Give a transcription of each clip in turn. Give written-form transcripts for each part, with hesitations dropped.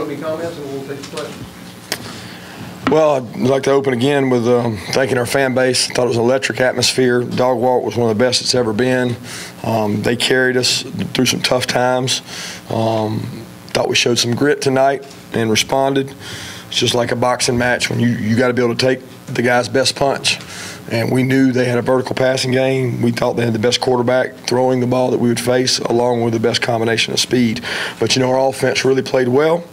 opening comments, and we'll take the questions. Well, I'd like to open again with thanking our fan base. I thought it was an electric atmosphere. Dog Walk was one of the best it's ever been. They carried us through some tough times. Thought we showed some grit tonight and responded. It's just like a boxing match when you got to be able to take the guy's best punch. And we knew they had a vertical passing game. We thought they had the best quarterback throwing the ball that we would face, along with the best combination of speed. But, our offense really played well.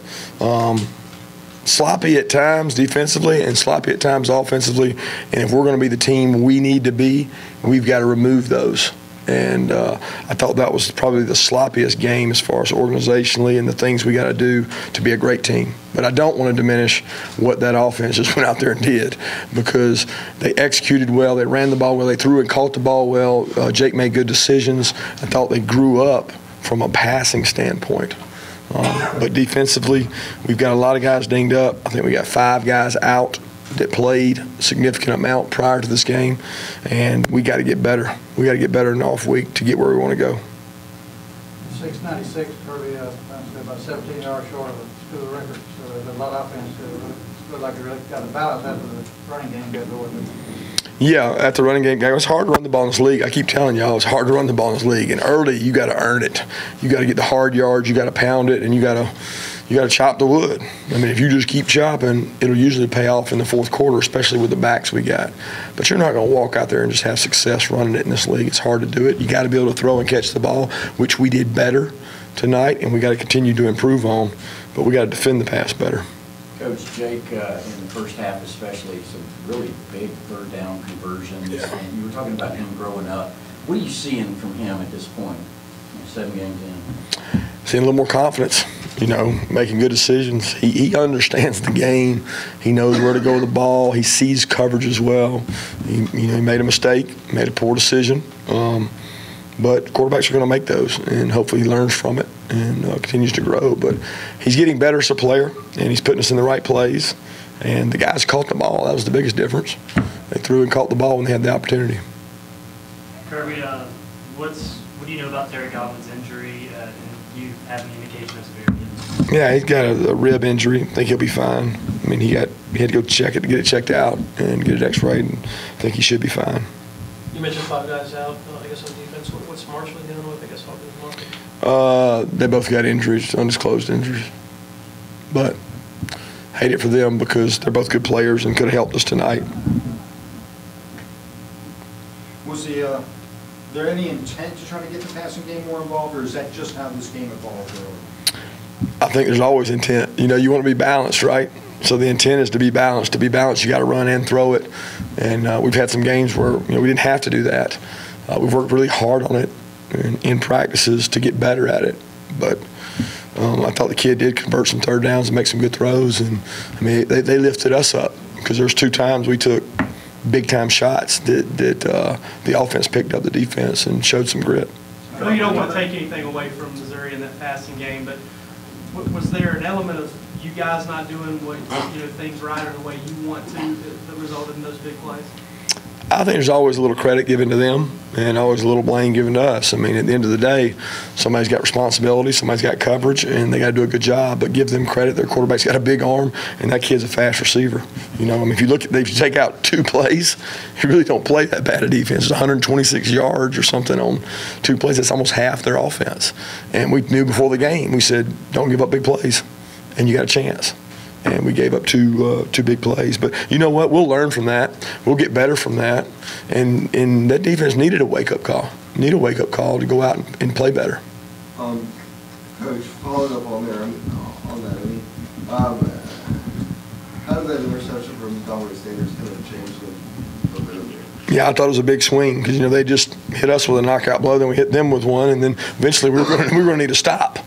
Sloppy at times defensively and sloppy at times offensively. And if we're going to be the team we need to be, we've got to remove those. And I thought that was probably the sloppiest game as far as organizationally and the things we got to do to be a great team. But I don't want to diminish what that offense just went out there and did, because they executed well, they ran the ball well, they threw and caught the ball well. Jake made good decisions. I thought they grew up from a passing standpoint. But defensively, we've got a lot of guys dinged up. I think we got 5 guys out that played a significant amount prior to this game, and we got to get better. We got to get better in the off week to get where we want to go. 696, Kirby, about 17 yards short of the school record. So there's a lot of offense. It looked like it really got a balance after the running game got going. Yeah, at the running game, it was hard to run the ball in this league. I keep telling y'all, it's hard to run the ball in this league. And early, you got to earn it. You got to get the hard yards. You got to pound it, and you got to chop the wood. I mean, if you just keep chopping, it'll usually pay off in the fourth quarter, especially with the backs we got. But you're not going to walk out there and just have success running it in this league. It's hard to do it. You got to be able to throw and catch the ball, which we did better tonight, and we got to continue to improve on. But we got to defend the pass better. Coach, Jake, in the first half especially, some really big third down conversions. Yeah. And you were talking about him growing up. What are you seeing from him at this point, 7 games in? Seeing a little more confidence, making good decisions. He understands the game. He knows where to go with the ball. He sees coverage as well. He made a mistake, made a poor decision. But quarterbacks are going to make those, and hopefully he learns from it and continues to grow. But he's getting better as a player, and he's putting us in the right plays. And the guys caught the ball. That was the biggest difference. They threw and caught the ball when they had the opportunity. Kirby, what do you know about Terry Godwin's injury? And do you have any indication of severity? Yeah, he's got a rib injury. I think he'll be fine. I mean, he had to go check it to get it checked out and get it X-rayed, and I think he should be fine. You mentioned 5 guys out, I guess, on defense. What's Marshall dealing with? I guess offensive line. They both got injuries, undisclosed injuries. But hate it for them because they're both good players and could have helped us tonight. Was there any intent to try to get the passing game more involved, or is that just how this game evolved early? I think there's always intent. You want to be balanced, right? So the intent is to be balanced. To be balanced, you got to run and throw it. And we've had some games where we didn't have to do that. We've worked really hard on it in practices to get better at it. But I thought the kid did convert some third downs and make some good throws. And I mean, they lifted us up because there's 2 times we took big-time shots that the offense picked up the defense and showed some grit. Well, you don't want to take anything away from Missouri in that passing game, but was there an element of you guys not doing what things right or the way you want to that resulted in those big plays? I think there's always a little credit given to them and always a little blame given to us. I mean, at the end of the day, somebody's got responsibility, somebody's got coverage, and they got to do a good job. But give them credit. Their quarterback's got a big arm, and that kid's a fast receiver. I mean, if you take out 2 plays, you really don't play that bad a defense. It's 126 yards or something on 2 plays. That's almost half their offense. And we knew before the game, we said, don't give up big plays, and you got a chance. And we gave up two big plays. But you know what? We'll learn from that. We'll get better from that. And that defense needed a wake-up call. Need a wake-up call to go out and play better. Coach, following up on that, how did that interception from Dominic Sanders kind of change the momentum there? Yeah, I thought it was a big swing because they just hit us with a knockout blow, then we hit them with one, and then eventually we were going to need a stop.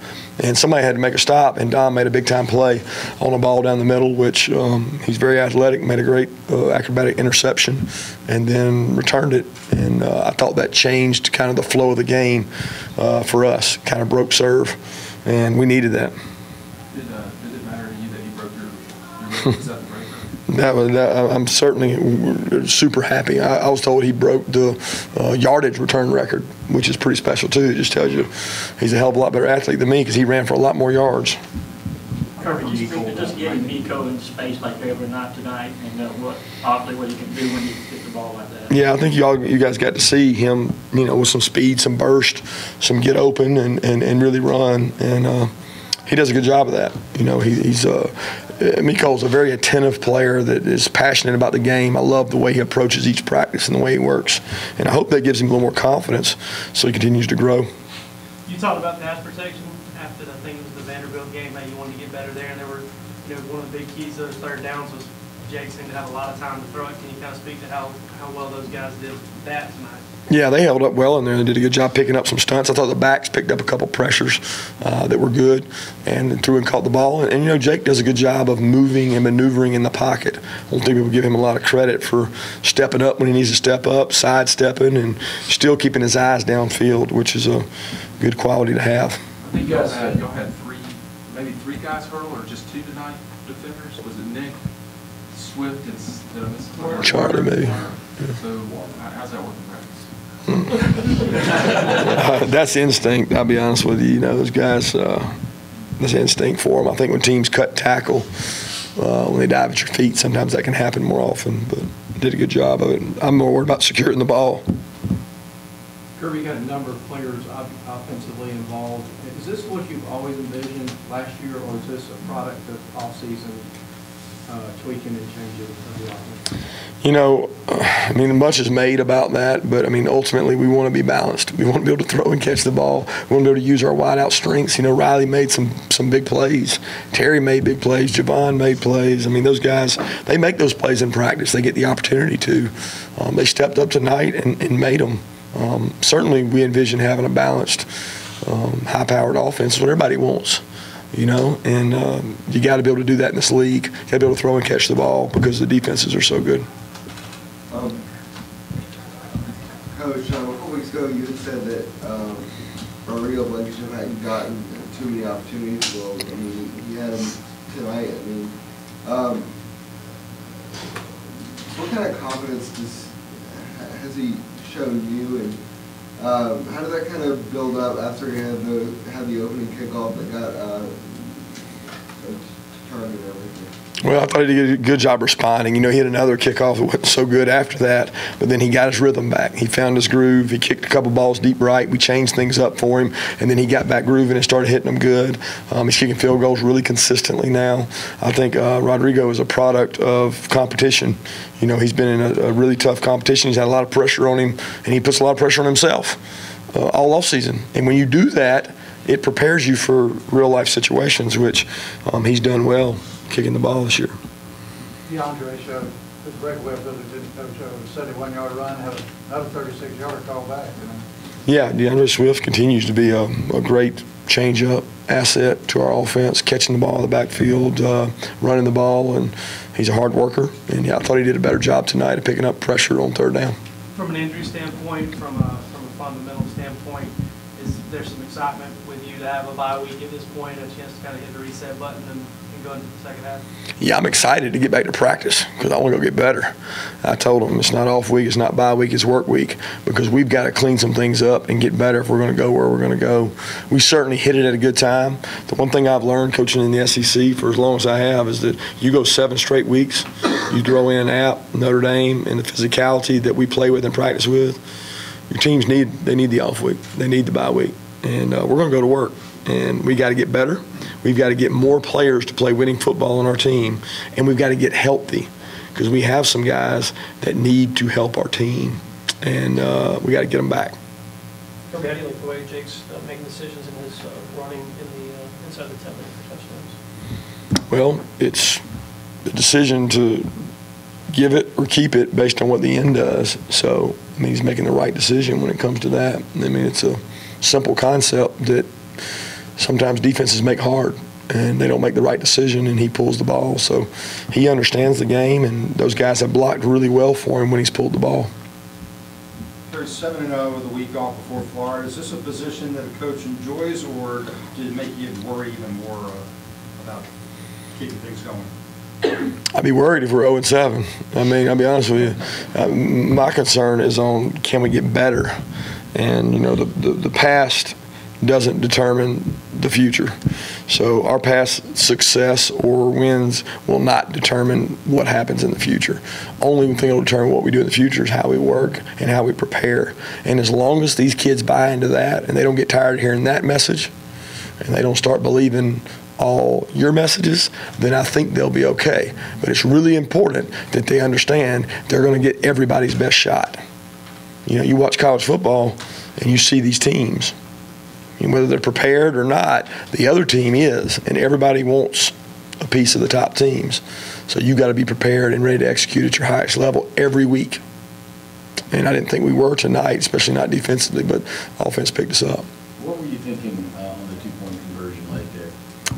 And somebody had to make a stop, and Dom made a big-time play on a ball down the middle, which he's very athletic, made a great acrobatic interception, and then returned it. And I thought that changed kind of the flow of the game for us, kind of broke serve, and we needed that. Did it matter to you that he broke your record? I'm certainly super happy. I was told he broke the yardage return record, which is pretty special too. It just tells you he's a hell of a lot better athlete than me because he ran for a lot more yards. Kirby, can you speak to just getting Nico in space like the other night tonight, and what he can do when you get the ball like that? Yeah, I think you guys got to see him, you know, with some speed, some burst, some get open, and really run, and he does a good job of that. You know, Miko's a very attentive player that is passionate about the game. I love the way he approaches each practice and the way he works, and I hope that gives him a little more confidence so he continues to grow. You talked about pass protection after the thing was the Vanderbilt game, how you wanted to get better there, and there were, you know, one of the big keys to those third downs was Jake seemed to have a lot of time to throw it. Can you kind of speak to how well those guys did that tonight? Yeah, they held up well in there and did a good job picking up some stunts. I thought the backs picked up a couple pressures that were good and threw and caught the ball. And, you know, Jake does a good job of moving and maneuvering in the pocket. I don't think people give him a lot of credit for stepping up when he needs to step up, sidestepping, and still keeping his eyes downfield, which is a good quality to have. I think y'all had maybe three guys hurdle, or just two tonight, defenders? Was it Nick, Swift, and Charlie, maybe. So how's that working in practice? That's instinct, I'll be honest with you. You know, those guys, that's instinct for them. I think when teams cut tackle, when they dive at your feet, sometimes that can happen more often, but did a good job of it. I'm more worried about securing the ball. Kirby, you got a number of players offensively involved. Is this what you've always envisioned last year, or is this a product of off-season tweaking and changing of the offense? You know, I mean, much is made about that, but I mean, ultimately, we want to be balanced. We want to be able to throw and catch the ball. We want to be able to use our wide-out strengths. You know, Riley made some big plays. Terry made big plays. Javon made plays. I mean, those guys, they make those plays in practice. They get the opportunity to. They stepped up tonight and made them. Certainly, we envision having a balanced, high-powered offense. That's what everybody wants. You know, and you got to be able to do that in this league. You got to be able to throw and catch the ball because the defenses are so good. Coach, a couple weeks ago you had said that Rodrigo Blankenship hadn't gotten too many opportunities. Well, I mean, he had them tonight. I mean, what kind of confidence has he shown you, and how did that kind of build up after he had the opening kickoff that got turned and everything? Well, I thought he did a good job responding. You know, he had another kickoff that wasn't so good after that, but then he got his rhythm back. He found his groove. He kicked a couple balls deep right. We changed things up for him, and then he got back grooving and started hitting them good. He's kicking field goals really consistently now. I think Rodrigo is a product of competition. You know, he's been in a really tough competition. He's had a lot of pressure on him, and he puts a lot of pressure on himself all offseason. And when you do that, it prepares you for real-life situations, which he's done well kicking the ball this year. DeAndre showed his breakaway ability, didn't coach, a 71-yard run, had another 36-yarder call back. You know? Yeah, DeAndre Swift continues to be a great change-up asset to our offense, catching the ball in the backfield, running the ball, and he's a hard worker. And yeah, I thought he did a better job tonight of picking up pressure on third down. From an injury standpoint, from a fundamental standpoint, is there some excitement with you to have a bye week at this point, a chance to kind of hit the reset button and go into the second half? Yeah, I'm excited to get back to practice because I want to go get better. I told them it's not off week, it's not bye week, it's work week, because we've got to clean some things up and get better if we're going to go where we're going to go. We certainly hit it at a good time. The one thing I've learned coaching in the SEC for as long as I have is that you go 7 straight weeks, you throw in App, Notre Dame, and the physicality that we play with and practice with, your teams need the off week. They need the bye week. And we're going to go to work. And we got to get better. We've got to get more players to play winning football on our team, and we've got to get healthy because we have some guys that need to help our team, and we got to get them back. How do you like the way Jake's making decisions in his running in the inside the 10 for touchdowns? Well, it's the decision to give it or keep it based on what the end does. So, I mean, he's making the right decision when it comes to that. I mean, it's a simple concept that sometimes defenses make hard, and they don't make the right decision, and he pulls the ball. So he understands the game, and those guys have blocked really well for him when he's pulled the ball. There's 7-0 with a week off before Florida. Is this a position that a coach enjoys, or did it make you worry even more about keeping things going? I'd be worried if we're 0-7. I mean, I'll be honest with you. My concern is on, can we get better? And, you know, the past doesn't determine the future. So our past success or wins will not determine what happens in the future. Only thing that will determine what we do in the future is how we work and how we prepare. And as long as these kids buy into that and they don't get tired of hearing that message and they don't start believing all your messages, then I think they'll be okay. But it's really important that they understand they're going to get everybody's best shot. You know, you watch college football and you see these teams. And whether they're prepared or not, the other team is, and everybody wants a piece of the top teams. So you got to be prepared and ready to execute at your highest level every week. And I didn't think we were tonight, especially not defensively, but offense picked us up. What were you thinking on the two-point conversion late there?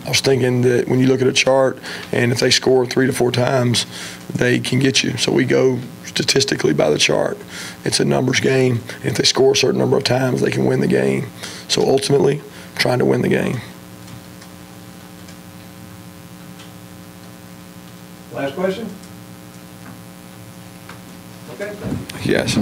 I was thinking that when you look at a chart and if they score 3 to 4 times, they can get you. So we go statistically by the chart. It's a numbers game. And if they score a certain number of times, they can win the game. So ultimately, I'm trying to win the game. Last question? Okay. Yes.